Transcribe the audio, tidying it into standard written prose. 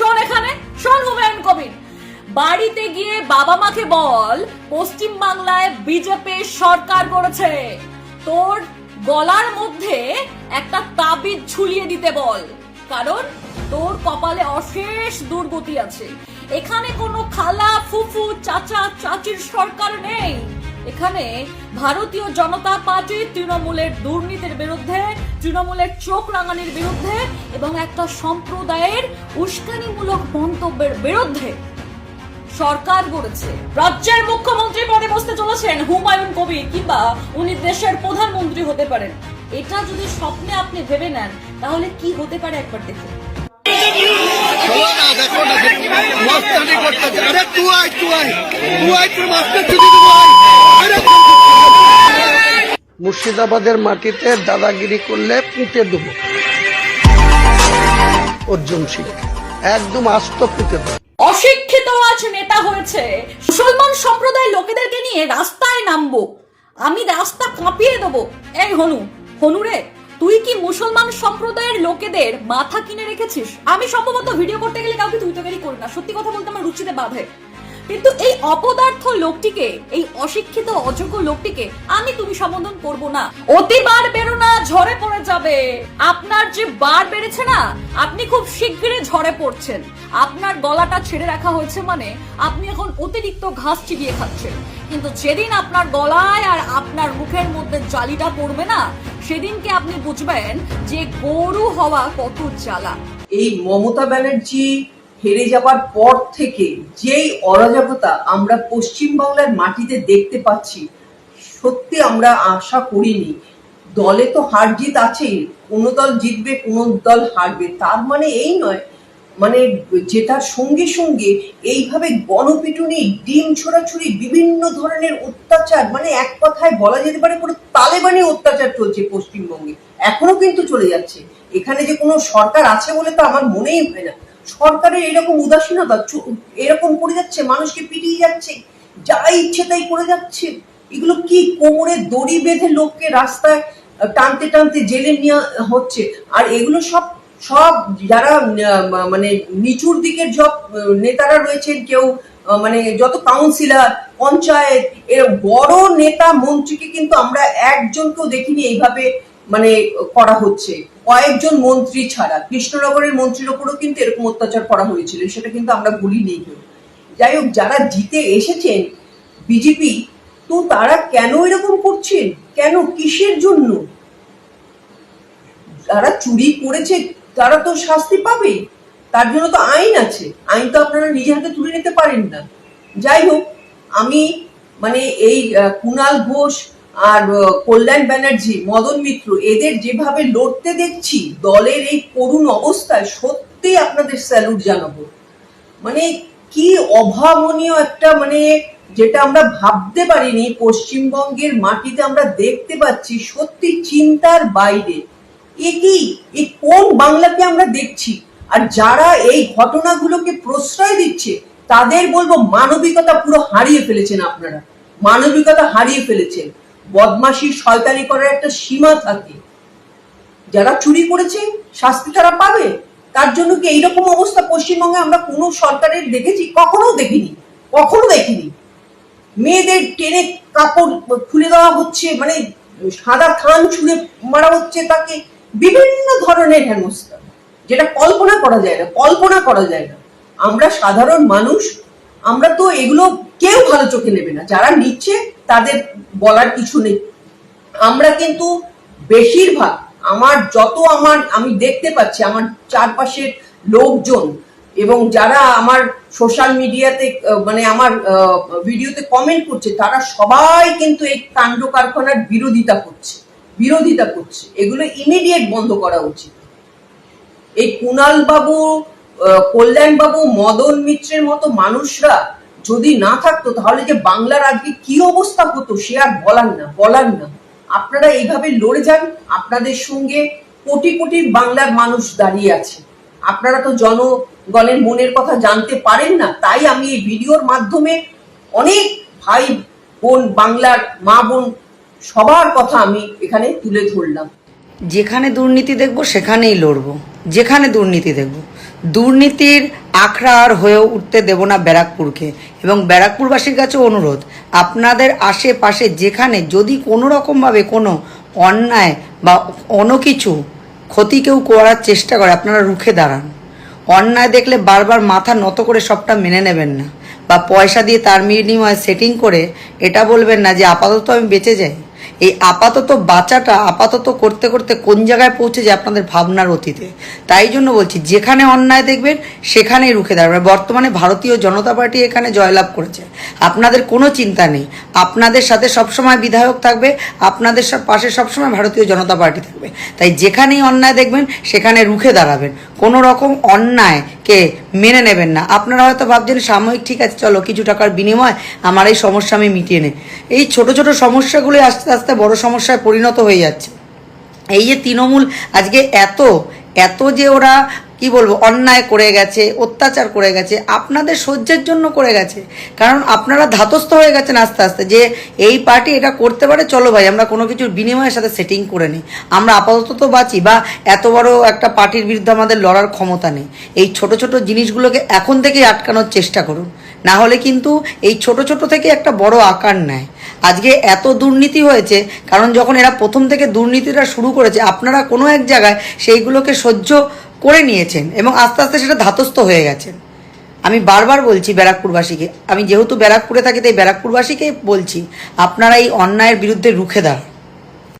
শোন এখানে, শোন হুমায়ুন কবির, বাড়িতে গিয়ে বাবা মাকে বল পশ্চিম বাংলায় বিজেপি সরকার করেছে। তোর গলার মধ্যে একটা তাবিজ ঝুলিয়ে দিতে বল, কারণ তোর কপালে অশেষ দুর্গতি আছে। এখানে কোনো খালা ফুফু চাচা চাচির সরকার নেই। এখানে ভারতীয় জনতা পার্টি তৃণমূলের দুর্নীতির বিরুদ্ধে, তৃণমূলের চোখ রাঙানির বিরুদ্ধে এবং একটা সম্প্রদায়ের উস্কানিমূলক মন্তব্যের বিরুদ্ধে সরকার গড়েছে। রাজ্যের মুখ্যমন্ত্রী পদে বসতে চলেছেন হুমায়ুন কবির, কিংবা উনি দেশের প্রধানমন্ত্রী হতে পারেন। এটা যদি স্বপ্নে আপনি ভেবে নেন তাহলে কি হতে পারে একবার দেখুন। মুর্শিদাবাদের মাটিতে দাদাগিরি করলে পুঁতে দেব। অর্জুন সিং একদম আস্ত পুঁতে দেব। অশিক্ষিত আজ নেতা হয়েছে, মুসলমান সম্প্রদায়ের লোকেদেরকে নিয়ে রাস্তায় নামবো, আমি রাস্তা কাঁপিয়ে দেবো। এই হনু রে, তুই কি মুসলমান সম্প্রদায়ের লোকেদের মাথা কিনে রেখেছিস? আমি সম্ভবত ভিডিও করতে গেলে কাউকে তুই তোকারি করি না, সত্যি কথা বলতে আমার রুচিতে বাধে, কিন্তু এই অপদার্থ লোকটিকে, এই অশিক্ষিত অযোগ্য লোকটিকে আমি তুমি সম্বোধন করব না। অতিবার বেরো না, ঝরে পড়ে যাবে। আপনার যে বার বেড়েছে না, আপনি খুব শীঘ্রই ঝরে পড়ছেন। আপনার গলাটা ছেড়ে রাখা হয়েছে মানে আপনি এখন অতিরিক্ত ঘাস চিবিয়ে খাচ্ছেন, কিন্তু যেদিন আপনার গলায় আর আপনার মুখের মধ্যে জালিটা পড়বে না, সেদিনকে আপনি বুঝবেন যে গরু হওয়া কত জ্বালা। এই মমতা ব্যানার্জি হেরে যাবার পর থেকে যেই অরাজকতা আমরা পশ্চিমবাংলার মাটিতে দেখতে পাচ্ছি, সত্যি আমরা আশা করিনি। দলে তো হার জিত আছেই, কোনো দল জিতবে কোনো দল হারবে, তার মানে এই নয়, মানে যেটার সঙ্গে সঙ্গে এইভাবে গণপিটুনি, ডিম ছোড়াছুড়ি, বিভিন্ন ধরনের অত্যাচার, মানে এক কথায় বলা যেতে পারে পুরো তালেবানি অত্যাচার চলছে পশ্চিমবঙ্গে, এখনো কিন্তু চলে যাচ্ছে। এখানে যে কোনো সরকার আছে বলে তো আমার মনেই হয় না। সরকারের এরকম উদাসীনতা এরকম করে যাচ্ছে, মানুষকে পিটিয়ে যাচ্ছে, যা ইচ্ছে তাই করে যাচ্ছে। এগুলো কি কোমরে দড়ি বেঁধে লোককে রাস্তায় টানতে টানতে জেলে নেওয়া হচ্ছে। আর এগুলো সব যারা মানে নিচুর দিকের সব নেতারা রয়েছেন, কেউ মানে যত কাউন্সিলর, পঞ্চায়েত, এর বড় নেতা মন্ত্রীকে কিন্তু আমরা একজনকেও দেখিনি এইভাবে মানে করা হচ্ছে। কয়েকজন মন্ত্রী ছাড়া কৃষ্ণনগরের মন্ত্রীর ওপরও কিন্তু এরকম অত্যাচার করা হয়েছিল, সেটা কিন্তু আমরা ভুলিনি কেউ। যাই হোক, যারা জিতে এসেছেন বিজেপি, তো তারা কেন এরকম করছেন? কেন, কিসের জন্য? যারা চুরি করেছে তারা তো শাস্তি পাবে, তার জন্য তো আইন আছে। আইন তো আপনারা নিজে হাতে তুলে নিতে পারেন না। যাই হোক, আমি মানে এই কুণাল ঘোষ আর কল্যাণ ব্যানার্জি, মদন মিত্র, এদের যেভাবে লড়তে দেখছি দলের এই করুণ অবস্থায়, সত্যি আপনাদের স্যালুট জানাবো। মানে কি অভাবনীয় একটা, মানে যেটা আমরা ভাবতে পারিনি পশ্চিমবঙ্গের মাটিতে আমরা দেখতে পাচ্ছি, সত্যি চিন্তার বাইরে। এই কোন বাংলাকে আমরা দেখছি? আর যারা এই ঘটনাগুলোকে প্রশ্রয় দিচ্ছে তাদের বলবো, মানবিকতা পুরো হারিয়ে ফেলেছেন আপনারা, মানবিকতা হারিয়ে ফেলেছেন। বদমাশি, শয়তানি করার একটা সীমা থাকে। যারা চুরি করেছে শাস্তি তারা পাবে, তার জন্য কি এইরকম অবস্থা পশ্চিমবঙ্গে আমরা কোনো সরকারের দেখেছি? কখনো দেখিনি। মেয়েদের টেনে কাপড় খুলে দেওয়া হচ্ছে, মানে সাদা থান ছুঁড়ে মারা হচ্ছে তাকে, বিভিন্ন ধরনের হেনস্থা, যেটা কল্পনা করা যায় না। আমরা সাধারণ মানুষ, আমরা তো এগুলো কেউ ভালো চোখে নেবে না। যারা নিচ্ছে তাদের বলার কিছু নেই। আমরা কিন্তু বেশিরভাগ আমি দেখতে পাচ্ছি আমার চারপাশের লোকজন এবং যারা আমার সোশ্যাল মিডিয়াতে মানে আমার ভিডিওতে কমেন্ট করছে, তারা সবাই কিন্তু এই কাণ্ড কারখানার বিরোধিতা করছে। এগুলো ইমিডিয়েট বন্ধ করা উচিত। এই কুণাল বাবু, কল্যাণ বাবু, মদন মিত্রের মতো মানুষরা যদি না থাকতো, তাহলে যে বাংলার আজকে কি অবস্থা হতো সে আর বলার না। আপনারা এইভাবে লড়ে যান, আপনাদের সঙ্গে কোটি কোটি বাংলার মানুষ দাঁড়িয়ে আছে। আপনারা তো জনগণের মনের কথা জানতে পারেন না, তাই আমি এই ভিডিওর মাধ্যমে অনেক ভাই বোন, বাংলার মা বোন সবার কথা আমি এখানে তুলে ধরলাম। যেখানে দুর্নীতি দেখবো সেখানেই লড়বো, যেখানে দুর্নীতি দেখবো। দুর্নীতির আখড়া আর হয়ে উঠতে দেব না ব্যারাকপুরকে। এবং ব্যারাকপুরবাসীর কাছে অনুরোধ, আপনাদের আশেপাশে যেখানে যদি কোনো রকমভাবে কোনো অন্যায় বা অন্য কিছু ক্ষতি কেউ করার চেষ্টা করে, আপনারা রুখে দাঁড়ান। অন্যায় দেখলে বারবার মাথা নত করে সবটা মেনে নেবেন না, বা পয়সা দিয়ে তার বিনিময়ে সেটিং করে এটা বলবেন না যে আপাতত আমি বেঁচে যাই। এই আপাতত বাঁচাটা আপাতত করতে করতে কোন জায়গায় পৌঁছে যায় আপনাদের ভাবনার অতীতে। তাই জন্য বলছি, যেখানে অন্যায় দেখবেন সেখানেই রুখে দাঁড়াবেন। বর্তমানে ভারতীয় জনতা পার্টি এখানে জয়লাভ করেছে, আপনাদের কোনো চিন্তা নেই। আপনাদের সাথে সবসময় বিধায়ক থাকবে, আপনাদের পাশে সবসময় ভারতীয় জনতা পার্টি থাকবে। তাই যেখানেই অন্যায় দেখবেন সেখানে রুখে দাঁড়াবেন, কোনো রকম অন্যায়কে মেনে নেবেন না। আপনারা হয়তো ভাবছেন সাময়িক ঠিক আছে, চলো কিছু টাকার বিনিময় আমার এই সমস্যা আমি মিটিয়ে নেই। এই ছোট ছোট সমস্যাগুলি আস্তে আস্তে বড় সমস্যায় পরিণত হয়ে যাচ্ছে। এই যে তৃণমূল আজকে এত যে ওরা কি বলবো অন্যায় করে গেছে, অত্যাচার করে গেছে, আপনাদের সহ্যের জন্য করে গেছে। কারণ আপনারা ধাতস্থ হয়ে গেছেন আস্তে আস্তে যে এই পার্টি এটা করতে পারে, চলো ভাই আমরা কোনো কিছুর বিনিময়ের সাথে সেটিং করে নিই, আমরা আপাতত তো বাঁচি। বা এত বড় একটা পার্টির বিরুদ্ধে আমাদের লড়ার ক্ষমতা নেই। এই ছোট ছোট জিনিসগুলোকে এখন থেকেই আটকানোর চেষ্টা করুন, না হলে কিন্তু এই ছোট ছোট থেকে একটা বড় আকার নেয়। আজকে এত দুর্নীতি হয়েছে কারণ যখন এরা প্রথম থেকে দুর্নীতিটা শুরু করেছে, আপনারা কোনো এক জায়গায় সেইগুলোকে সহ্য করে নিয়েছেন এবং আস্তে আস্তে সেটা ধাতস্থ হয়ে গেছেন। আমি বারবার বলছি ব্যারাকপুরবাসীকে, আমি যেহেতু ব্যারাকপুরে থাকি তাই ব্যারাকপুরবাসীকেই বলছি, আপনারা এই অন্যায়ের বিরুদ্ধে রুখে দাঁড়ান।